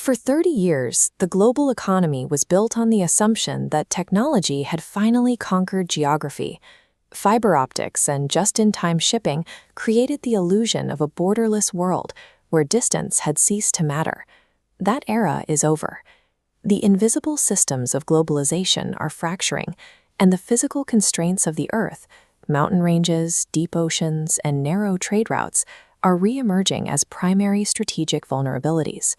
For 30 years, the global economy was built on the assumption that technology had finally conquered geography. Fiber optics and just-in-time shipping created the illusion of a borderless world where distance had ceased to matter. That era is over. The invisible systems of globalization are fracturing, and the physical constraints of the Earth, mountain ranges, deep oceans, and narrow trade routes, are re-emerging as primary strategic vulnerabilities.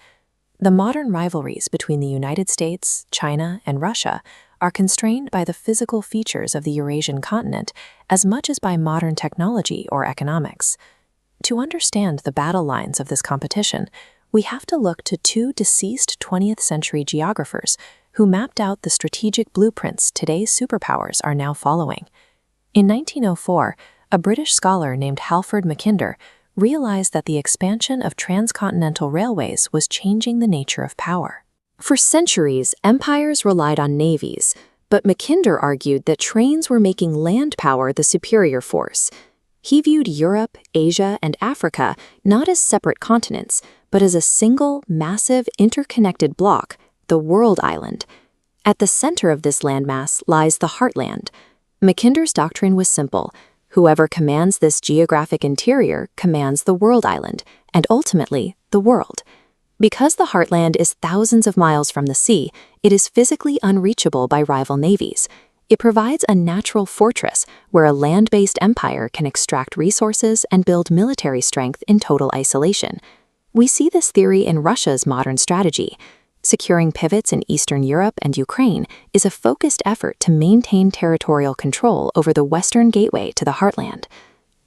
The modern rivalries between the United States, China, and Russia are constrained by the physical features of the Eurasian continent as much as by modern technology or economics. To understand the battle lines of this competition, we have to look to two deceased 20th century geographers who mapped out the strategic blueprints today's superpowers are now following. In 1904, a British scholar named Halford Mackinder realized that the expansion of transcontinental railways was changing the nature of power. For centuries, empires relied on navies, but Mackinder argued that trains were making land power the superior force. He viewed Europe, Asia, and Africa not as separate continents, but as a single, massive, interconnected block, the world island. At the center of this landmass lies the heartland. Mackinder's doctrine was simple. Whoever commands this geographic interior commands the world island, and ultimately, the world. Because the heartland is thousands of miles from the sea, it is physically unreachable by rival navies. It provides a natural fortress where a land-based empire can extract resources and build military strength in total isolation. We see this theory in Russia's modern strategy. Securing pivots in Eastern Europe and Ukraine is a focused effort to maintain territorial control over the western gateway to the heartland.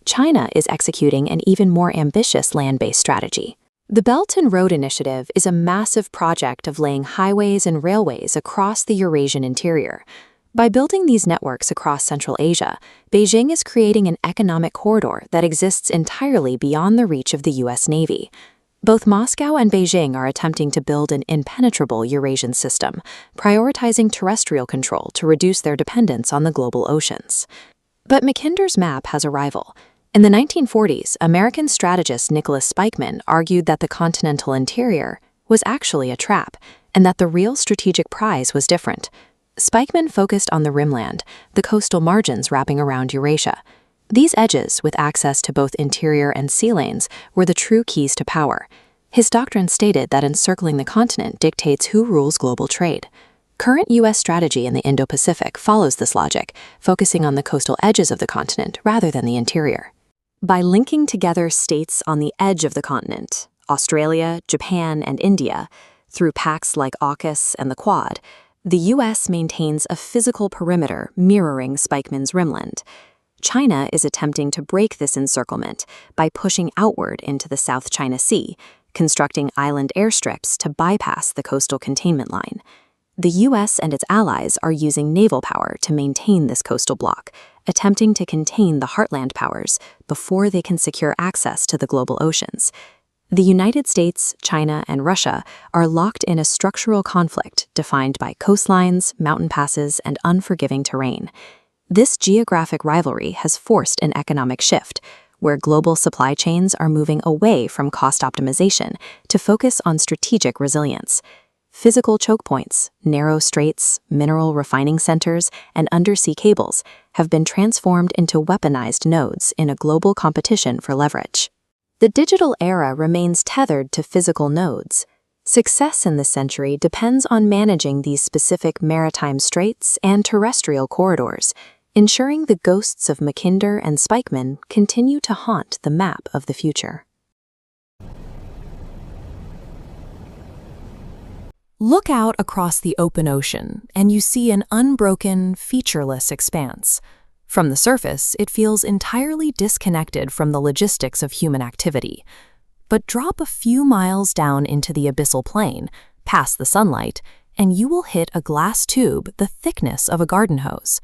China is executing an even more ambitious land-based strategy. The Belt and Road Initiative is a massive project of laying highways and railways across the Eurasian interior. By building these networks across Central Asia, Beijing is creating an economic corridor that exists entirely beyond the reach of the U.S. Navy. Both Moscow and Beijing are attempting to build an impenetrable Eurasian system, prioritizing terrestrial control to reduce their dependence on the global oceans. But Mackinder's map has a rival. In the 1940s, American strategist Nicholas Spikeman argued that the continental interior was actually a trap, and that the real strategic prize was different. Spikeman focused on the rimland, the coastal margins wrapping around Eurasia. These edges, with access to both interior and sea lanes, were the true keys to power. His doctrine stated that encircling the continent dictates who rules global trade. Current U.S. strategy in the Indo-Pacific follows this logic, focusing on the coastal edges of the continent rather than the interior. By linking together states on the edge of the continent, Australia, Japan, and India, through pacts like AUKUS and the Quad, the U.S. maintains a physical perimeter mirroring Spikeman's rimland. China is attempting to break this encirclement by pushing outward into the South China Sea, constructing island airstrips to bypass the coastal containment line. The U.S. and its allies are using naval power to maintain this coastal block, attempting to contain the heartland powers before they can secure access to the global oceans. The United States, China, and Russia are locked in a structural conflict defined by coastlines, mountain passes, and unforgiving terrain. This geographic rivalry has forced an economic shift, where global supply chains are moving away from cost optimization to focus on strategic resilience. Physical choke points, narrow straits, mineral refining centers, and undersea cables have been transformed into weaponized nodes in a global competition for leverage. The digital era remains tethered to physical nodes. Success in this century depends on managing these specific maritime straits and terrestrial corridors, ensuring the ghosts of Mackinder and Spikeman continue to haunt the map of the future. Look out across the open ocean, and you see an unbroken, featureless expanse. From the surface, it feels entirely disconnected from the logistics of human activity. But drop a few miles down into the abyssal plain, past the sunlight, and you will hit a glass tube the thickness of a garden hose.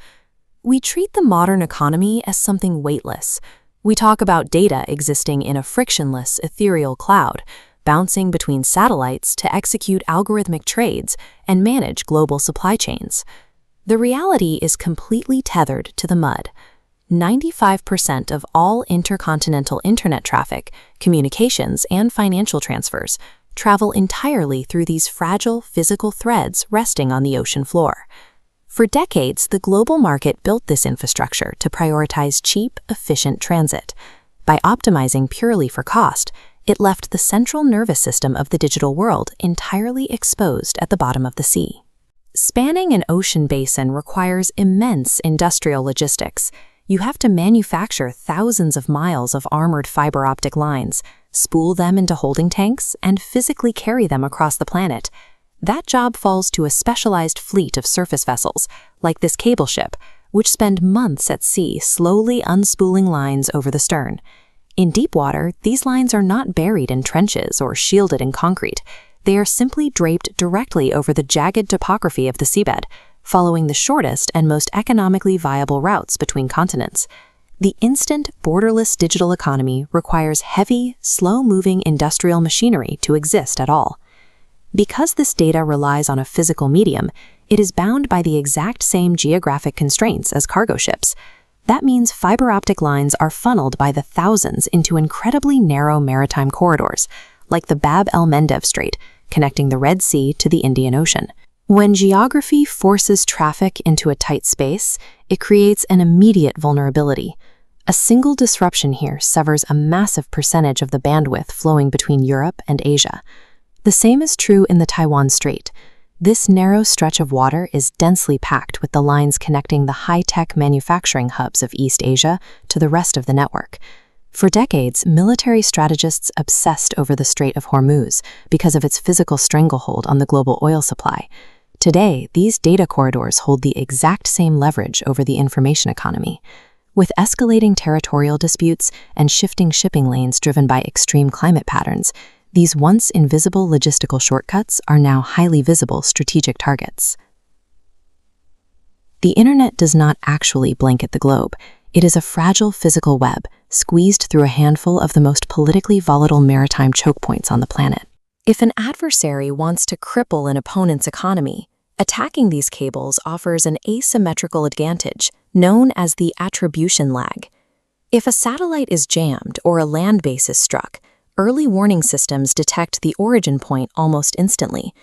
We treat the modern economy as something weightless. We talk about data existing in a frictionless, ethereal cloud, bouncing between satellites to execute algorithmic trades and manage global supply chains. The reality is completely tethered to the mud. 95% of all intercontinental internet traffic, communications, and financial transfers travel entirely through these fragile physical threads resting on the ocean floor. For decades, the global market built this infrastructure to prioritize cheap, efficient transit. By optimizing purely for cost, it left the central nervous system of the digital world entirely exposed at the bottom of the sea. Spanning an ocean basin requires immense industrial logistics. You have to manufacture thousands of miles of armored fiber optic lines, spool them into holding tanks, and physically carry them across the planet. That job falls to a specialized fleet of surface vessels, like this cable ship, which spend months at sea slowly unspooling lines over the stern. In deep water, these lines are not buried in trenches or shielded in concrete. They are simply draped directly over the jagged topography of the seabed, following the shortest and most economically viable routes between continents. The instant, borderless digital economy requires heavy, slow-moving industrial machinery to exist at all. Because this data relies on a physical medium, it is bound by the exact same geographic constraints as cargo ships. That means fiber optic lines are funneled by the thousands into incredibly narrow maritime corridors, like the Bab el-Mandeb Strait, connecting the Red Sea to the Indian Ocean. When geography forces traffic into a tight space, it creates an immediate vulnerability. A single disruption here severs a massive percentage of the bandwidth flowing between Europe and Asia. The same is true in the Taiwan Strait. This narrow stretch of water is densely packed with the lines connecting the high-tech manufacturing hubs of East Asia to the rest of the network. For decades, military strategists obsessed over the Strait of Hormuz because of its physical stranglehold on the global oil supply. Today, these data corridors hold the exact same leverage over the information economy. With escalating territorial disputes and shifting shipping lanes driven by extreme climate patterns, these once invisible logistical shortcuts are now highly visible strategic targets. The internet does not actually blanket the globe. It is a fragile physical web, squeezed through a handful of the most politically volatile maritime choke points on the planet. If an adversary wants to cripple an opponent's economy, attacking these cables offers an asymmetrical advantage, known as the attribution lag. If a satellite is jammed or a land base is struck, early warning systems detect the origin point almost instantly.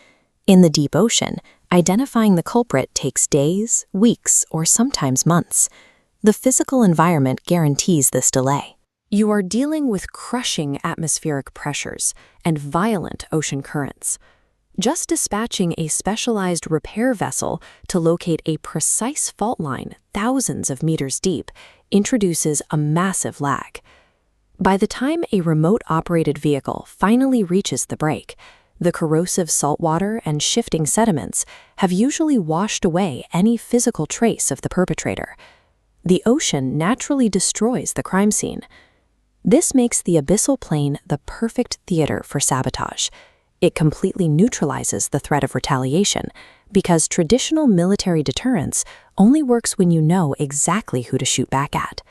In the deep ocean, identifying the culprit takes days, weeks, or sometimes months. The physical environment guarantees this delay. You are dealing with crushing atmospheric pressures and violent ocean currents. Just dispatching a specialized repair vessel to locate a precise fault line thousands of meters deep introduces a massive lag. By the time a remote-operated vehicle finally reaches the break, the corrosive saltwater and shifting sediments have usually washed away any physical trace of the perpetrator. The ocean naturally destroys the crime scene. This makes the abyssal plain the perfect theater for sabotage. It completely neutralizes the threat of retaliation, because traditional military deterrence only works when you know exactly who to shoot back at.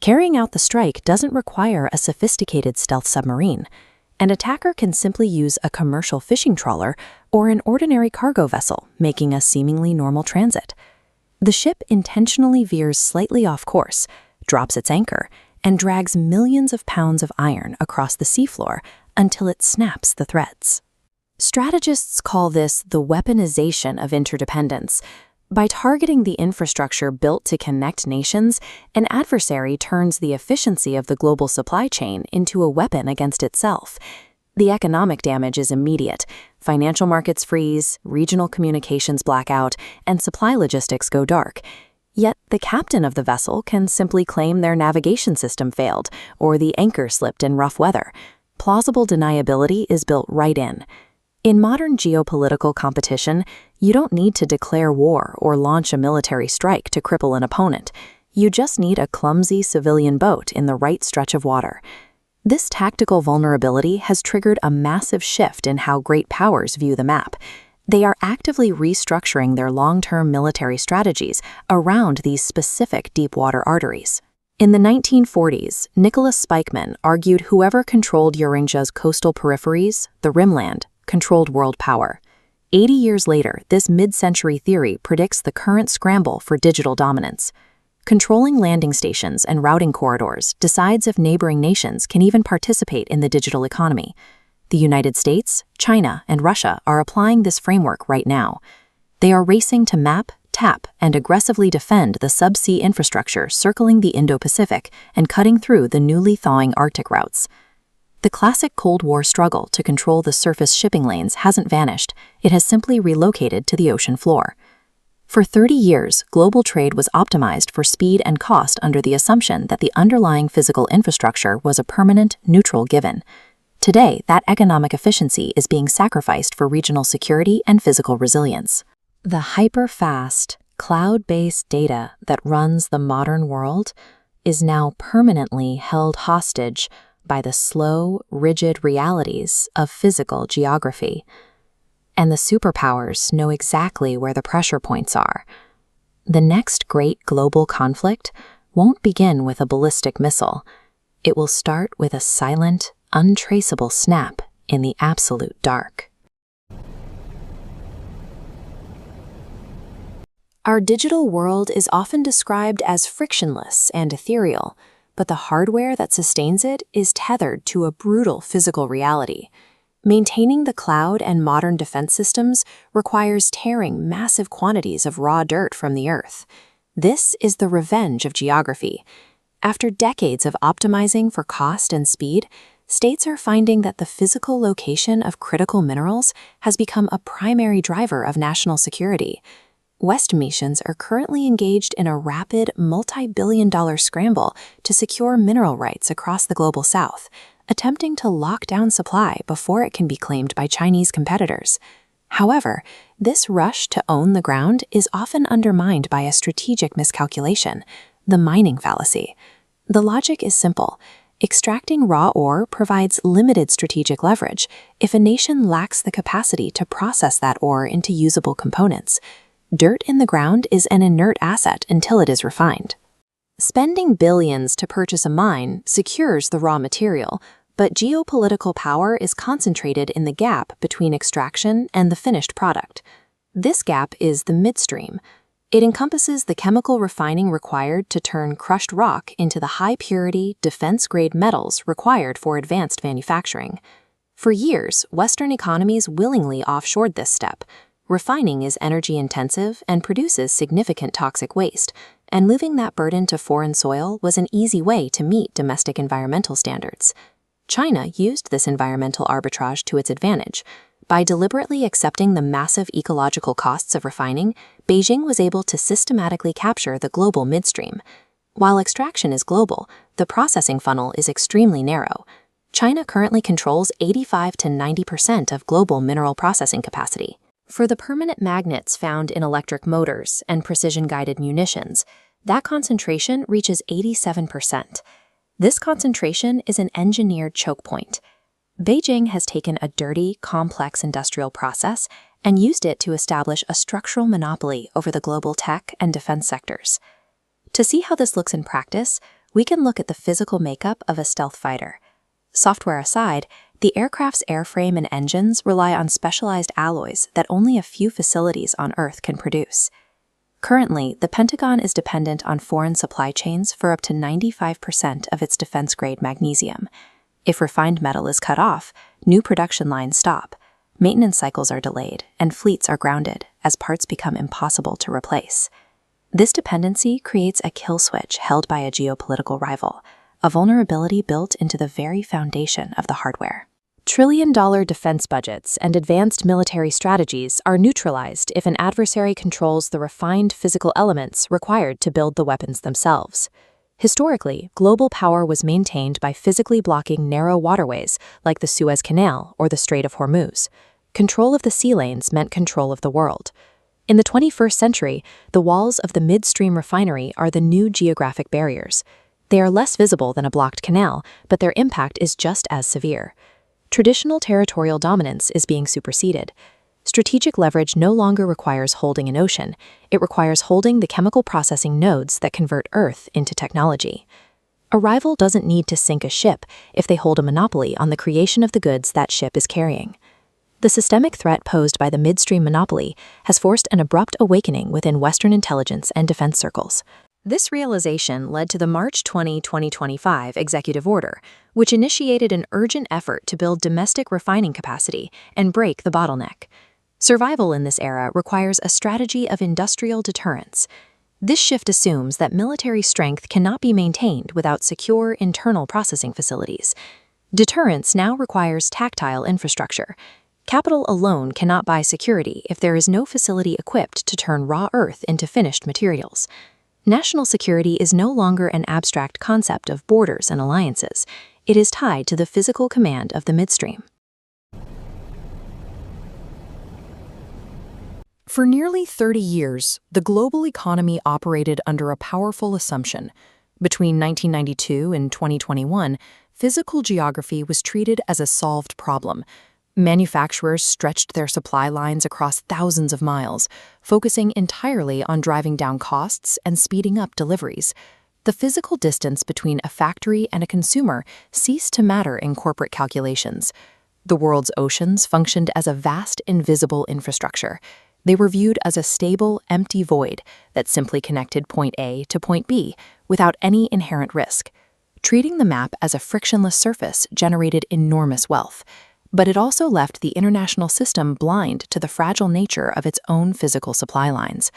Carrying out the strike doesn't require a sophisticated stealth submarine. An attacker can simply use a commercial fishing trawler or an ordinary cargo vessel, making a seemingly normal transit. The ship intentionally veers slightly off course, drops its anchor, and drags millions of pounds of iron across the seafloor until it snaps the threads. Strategists call this the weaponization of interdependence. By targeting the infrastructure built to connect nations, an adversary turns the efficiency of the global supply chain into a weapon against itself. The economic damage is immediate. Financial markets freeze, regional communications black out, and supply logistics go dark. Yet the captain of the vessel can simply claim their navigation system failed or the anchor slipped in rough weather. Plausible deniability is built right in. In modern geopolitical competition, you don't need to declare war or launch a military strike to cripple an opponent. You just need a clumsy civilian boat in the right stretch of water. This tactical vulnerability has triggered a massive shift in how great powers view the map. They are actively restructuring their long-term military strategies around these specific deep-water arteries. In the 1940s, Nicholas Spikeman argued whoever controlled Eurasia's coastal peripheries, the rimland, controlled world power. 80 years later, this mid-century theory predicts the current scramble for digital dominance. Controlling landing stations and routing corridors decides if neighboring nations can even participate in the digital economy. The United States, China, and Russia are applying this framework right now. They are racing to map, tap, and aggressively defend the subsea infrastructure circling the Indo-Pacific and cutting through the newly thawing Arctic routes. The classic Cold War struggle to control the surface shipping lanes hasn't vanished, it has simply relocated to the ocean floor. For 30 years, global trade was optimized for speed and cost under the assumption that the underlying physical infrastructure was a permanent, neutral given. Today, that economic efficiency is being sacrificed for regional security and physical resilience. The hyper-fast, cloud-based data that runs the modern world is now permanently held hostage by the slow, rigid realities of physical geography. And the superpowers know exactly where the pressure points are. The next great global conflict won't begin with a ballistic missile. It will start with a silent, untraceable snap in the absolute dark. Our digital world is often described as frictionless and ethereal, but the hardware that sustains it is tethered to a brutal physical reality. Maintaining the cloud and modern defense systems requires tearing massive quantities of raw dirt from the earth. This is the revenge of geography. After decades of optimizing for cost and speed, states are finding that the physical location of critical minerals has become a primary driver of national security. West missions are currently engaged in a rapid, multi-billion-dollar scramble to secure mineral rights across the global south, attempting to lock down supply before it can be claimed by Chinese competitors. However, this rush to own the ground is often undermined by a strategic miscalculation, the mining fallacy. The logic is simple. Extracting raw ore provides limited strategic leverage if a nation lacks the capacity to process that ore into usable components. Dirt in the ground is an inert asset until it is refined. Spending billions to purchase a mine secures the raw material, but geopolitical power is concentrated in the gap between extraction and the finished product. This gap is the midstream. It encompasses the chemical refining required to turn crushed rock into the high-purity, defense-grade metals required for advanced manufacturing. For years, Western economies willingly offshored this step. Refining is energy-intensive and produces significant toxic waste, and moving that burden to foreign soil was an easy way to meet domestic environmental standards. China used this environmental arbitrage to its advantage. By deliberately accepting the massive ecological costs of refining, Beijing was able to systematically capture the global midstream. While extraction is global, the processing funnel is extremely narrow. China currently controls 85 to 90% of global mineral processing capacity. For the permanent magnets found in electric motors and precision-guided munitions, that concentration reaches 87%. This concentration is an engineered choke point. Beijing has taken a dirty, complex industrial process and used it to establish a structural monopoly over the global tech and defense sectors. To see how this looks in practice, we can look at the physical makeup of a stealth fighter. Software aside, the aircraft's airframe and engines rely on specialized alloys that only a few facilities on Earth can produce. Currently, the Pentagon is dependent on foreign supply chains for up to 95% of its defense-grade magnesium. If refined metal is cut off, new production lines stop, maintenance cycles are delayed, and fleets are grounded as parts become impossible to replace. This dependency creates a kill switch held by a geopolitical rival, a vulnerability built into the very foundation of the hardware. Trillion-dollar defense budgets and advanced military strategies are neutralized if an adversary controls the refined physical elements required to build the weapons themselves. Historically, global power was maintained by physically blocking narrow waterways like the Suez Canal or the Strait of Hormuz. Control of the sea lanes meant control of the world. In the 21st century, the walls of the midstream refinery are the new geographic barriers. They are less visible than a blocked canal, but their impact is just as severe. Traditional territorial dominance is being superseded. Strategic leverage no longer requires holding an ocean. It requires holding the chemical processing nodes that convert Earth into technology. A rival doesn't need to sink a ship if they hold a monopoly on the creation of the goods that ship is carrying. The systemic threat posed by the midstream monopoly has forced an abrupt awakening within Western intelligence and defense circles. This realization led to the March 2025 executive order, which initiated an urgent effort to build domestic refining capacity and break the bottleneck. Survival in this era requires a strategy of industrial deterrence. This shift assumes that military strength cannot be maintained without secure internal processing facilities. Deterrence now requires tactile infrastructure. Capital alone cannot buy security if there is no facility equipped to turn raw earth into finished materials. National security is no longer an abstract concept of borders and alliances. It is tied to the physical command of the midstream. For nearly 30 years, the global economy operated under a powerful assumption. Between 1992 and 2021, physical geography was treated as a solved problem. Manufacturers stretched their supply lines across thousands of miles, focusing entirely on driving down costs and speeding up deliveries. The physical distance between a factory and a consumer ceased to matter in corporate calculations. The world's oceans functioned as a vast, invisible infrastructure. They were viewed as a stable, empty void that simply connected point A to point B without any inherent risk. Treating the map as a frictionless surface generated enormous wealth. But it also left the international system blind to the fragile nature of its own physical supply lines.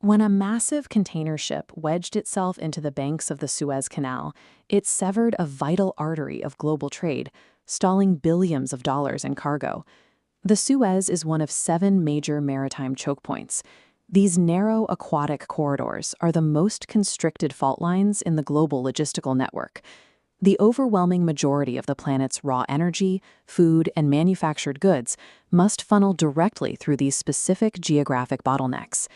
When a massive container ship wedged itself into the banks of the Suez Canal, it severed a vital artery of global trade, stalling billions of dollars in cargo. The Suez is one of 7 major maritime choke points. These narrow aquatic corridors are the most constricted fault lines in the global logistical network. The overwhelming majority of the planet's raw energy, food, and manufactured goods must funnel directly through these specific geographic bottlenecks.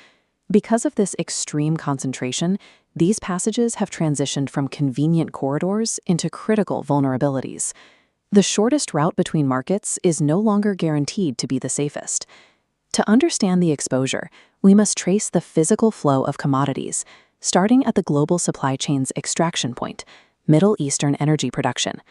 Because of this extreme concentration, these passages have transitioned from convenient corridors into critical vulnerabilities. The shortest route between markets is no longer guaranteed to be the safest. To understand the exposure, we must trace the physical flow of commodities, starting at the global supply chain's extraction point, Middle Eastern energy production.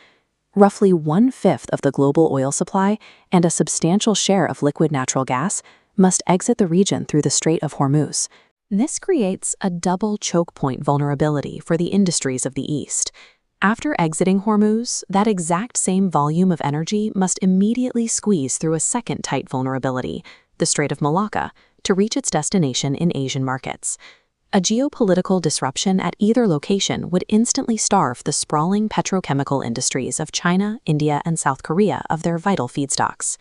Roughly 1/5 of the global oil supply and a substantial share of liquid natural gas must exit the region through the Strait of Hormuz. This creates a double choke point vulnerability for the industries of the East. After exiting Hormuz, that exact same volume of energy must immediately squeeze through a second tight vulnerability, the Strait of Malacca, to reach its destination in Asian markets. A geopolitical disruption at either location would instantly starve the sprawling petrochemical industries of China, India, and South Korea of their vital feedstocks.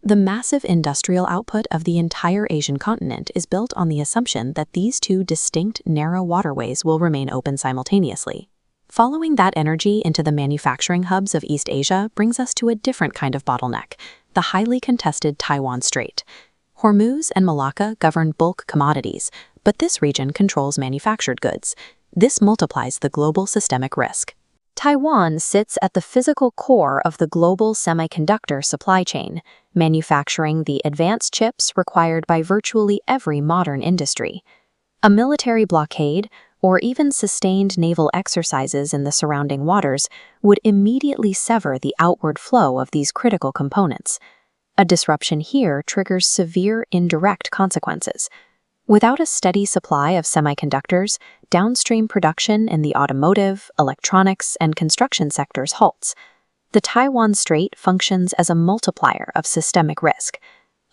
The massive industrial output of the entire Asian continent is built on the assumption that these two distinct, narrow waterways will remain open simultaneously. Following that energy into the manufacturing hubs of East Asia brings us to a different kind of bottleneck, the highly contested Taiwan Strait. Hormuz and Malacca govern bulk commodities, but this region controls manufactured goods. This multiplies the global systemic risk. Taiwan sits at the physical core of the global semiconductor supply chain, manufacturing the advanced chips required by virtually every modern industry. A military blockade, or even sustained naval exercises in the surrounding waters, would immediately sever the outward flow of these critical components. A disruption here triggers severe indirect consequences. Without a steady supply of semiconductors, downstream production in the automotive, electronics, and construction sectors halts. The Taiwan Strait functions as a multiplier of systemic risk.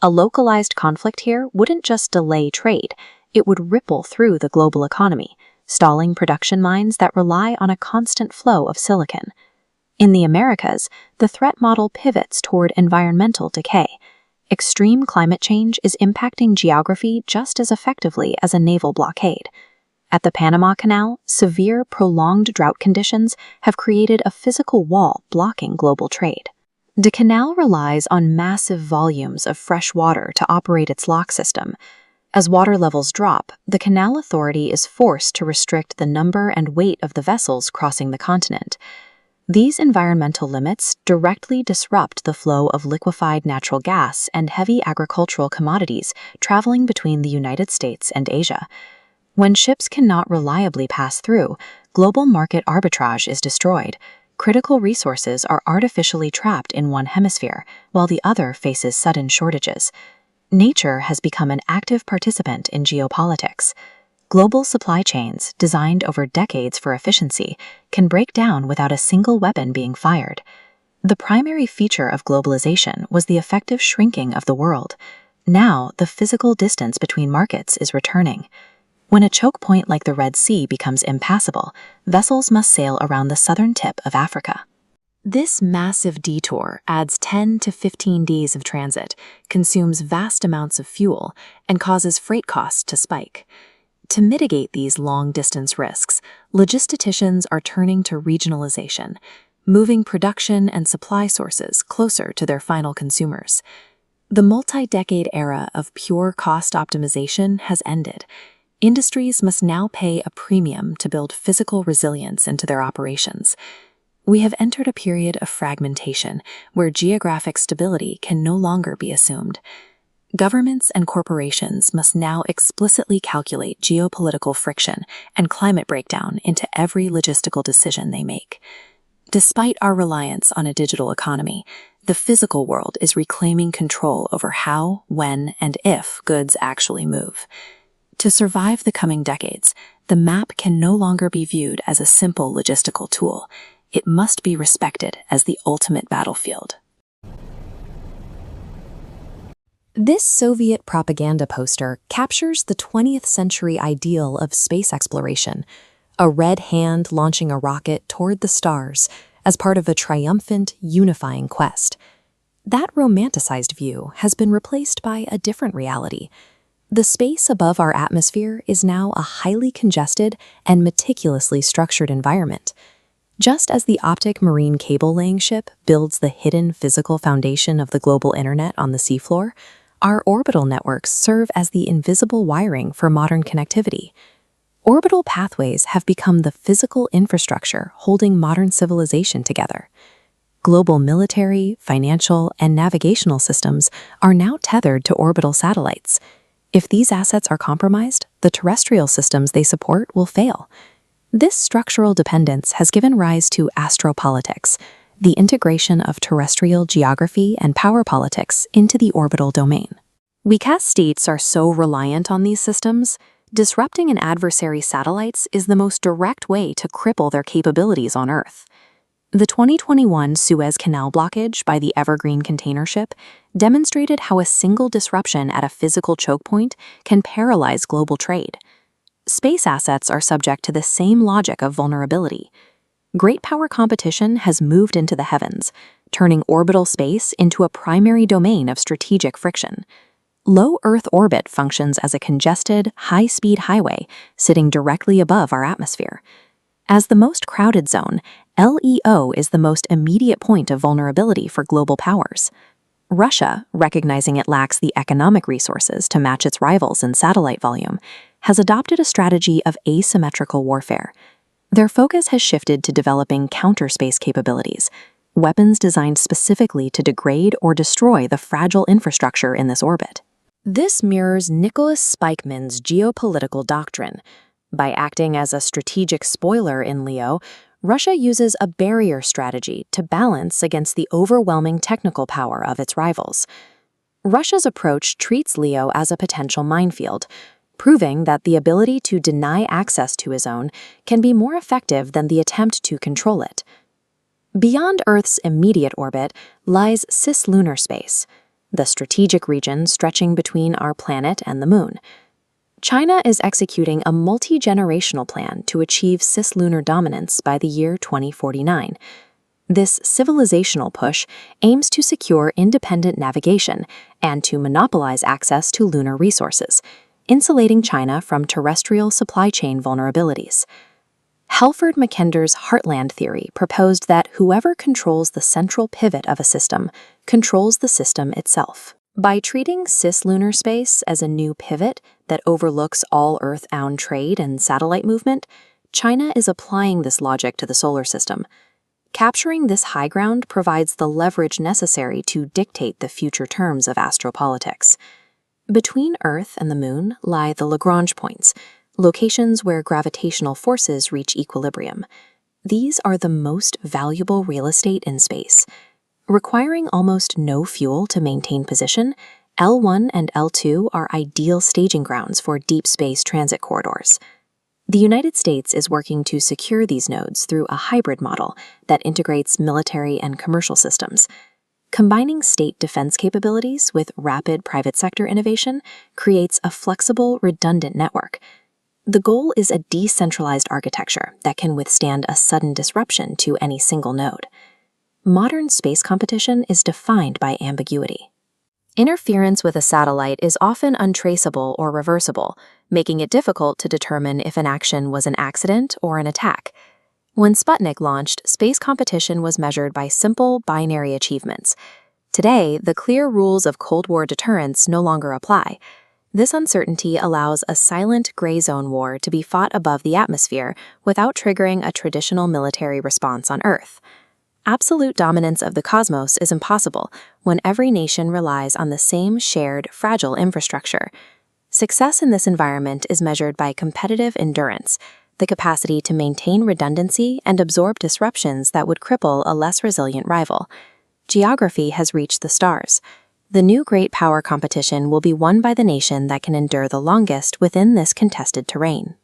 A localized conflict here wouldn't just delay trade, it would ripple through the global economy, stalling production lines that rely on a constant flow of silicon. In the Americas, the threat model pivots toward environmental decay. Extreme climate change is impacting geography just as effectively as a naval blockade. At the Panama Canal, severe, prolonged drought conditions have created a physical wall blocking global trade. The canal relies on massive volumes of fresh water to operate its lock system. As water levels drop, the Canal Authority is forced to restrict the number and weight of the vessels crossing the continent. These environmental limits directly disrupt the flow of liquefied natural gas and heavy agricultural commodities traveling between the United States and Asia. When ships cannot reliably pass through, global market arbitrage is destroyed. Critical resources are artificially trapped in one hemisphere, while the other faces sudden shortages. Nature has become an active participant in geopolitics. Global supply chains, designed over decades for efficiency, can break down without a single weapon being fired. The primary feature of globalization was the effective shrinking of the world. Now, the physical distance between markets is returning. When a choke point like the Red Sea becomes impassable, vessels must sail around the southern tip of Africa. This massive detour adds 10 to 15 days of transit, consumes vast amounts of fuel, and causes freight costs to spike. To mitigate these long-distance risks, logisticians are turning to regionalization, moving production and supply sources closer to their final consumers. The multi-decade era of pure cost optimization has ended. Industries must now pay a premium to build physical resilience into their operations. We have entered a period of fragmentation where geographic stability can no longer be assumed. Governments and corporations must now explicitly calculate geopolitical friction and climate breakdown into every logistical decision they make. Despite our reliance on a digital economy, the physical world is reclaiming control over how, when, and if goods actually move. To survive the coming decades, the map can no longer be viewed as a simple logistical tool. It must be respected as the ultimate battlefield. This Soviet propaganda poster captures the 20th century ideal of space exploration, a red hand launching a rocket toward the stars as part of a triumphant, unifying quest. That romanticized view has been replaced by a different reality. The space above our atmosphere is now a highly congested and meticulously structured environment. Just as the optic marine cable-laying ship builds the hidden physical foundation of the global internet on the seafloor, our orbital networks serve as the invisible wiring for modern connectivity. Orbital pathways have become the physical infrastructure holding modern civilization together. Global military, financial, and navigational systems are now tethered to orbital satellites. If these assets are compromised, the terrestrial systems they support will fail. This structural dependence has given rise to astropolitics, the integration of terrestrial geography and power politics into the orbital domain. Weak states are so reliant on these systems, disrupting an adversary's satellites is the most direct way to cripple their capabilities on Earth. The 2021 Suez Canal blockage by the Evergreen container ship demonstrated how a single disruption at a physical choke point can paralyze global trade. Space assets are subject to the same logic of vulnerability. Great power competition has moved into the heavens, turning orbital space into a primary domain of strategic friction. Low Earth orbit functions as a congested, high-speed highway sitting directly above our atmosphere. As the most crowded zone, LEO is the most immediate point of vulnerability for global powers. Russia, recognizing it lacks the economic resources to match its rivals in satellite volume, has adopted a strategy of asymmetrical warfare. Their focus has shifted to developing counter-space capabilities, weapons designed specifically to degrade or destroy the fragile infrastructure in this orbit. This mirrors Nicholas Spikeman's geopolitical doctrine. By acting as a strategic spoiler in LEO, Russia uses a barrier strategy to balance against the overwhelming technical power of its rivals. Russia's approach treats LEO as a potential minefield, proving that the ability to deny access to a zone can be more effective than the attempt to control it. Beyond Earth's immediate orbit lies cislunar space, the strategic region stretching between our planet and the Moon. China is executing a multi-generational plan to achieve cislunar dominance by the year 2049. This civilizational push aims to secure independent navigation and to monopolize access to lunar resources, insulating China from terrestrial supply chain vulnerabilities. Halford Mackinder's Heartland theory proposed that whoever controls the central pivot of a system controls the system itself. By treating cislunar space as a new pivot that overlooks all Earth-bound trade and satellite movement, China is applying this logic to the solar system. Capturing this high ground provides the leverage necessary to dictate the future terms of astropolitics. Between Earth and the Moon lie the Lagrange points, locations where gravitational forces reach equilibrium. These are the most valuable real estate in space. Requiring almost no fuel to maintain position, L1 and L2 are ideal staging grounds for deep space transit corridors. The United States is working to secure these nodes through a hybrid model that integrates military and commercial systems. Combining state defense capabilities with rapid private sector innovation creates a flexible, redundant network. The goal is a decentralized architecture that can withstand a sudden disruption to any single node. Modern space competition is defined by ambiguity. Interference with a satellite is often untraceable or reversible, making it difficult to determine if an action was an accident or an attack. When Sputnik launched, space competition was measured by simple binary achievements. Today, the clear rules of Cold War deterrence no longer apply. This uncertainty allows a silent gray zone war to be fought above the atmosphere without triggering a traditional military response on Earth. Absolute dominance of the cosmos is impossible when every nation relies on the same shared, fragile infrastructure. Success in this environment is measured by competitive endurance, the capacity to maintain redundancy and absorb disruptions that would cripple a less resilient rival. Geography has reached the stars. The new great power competition will be won by the nation that can endure the longest within this contested terrain.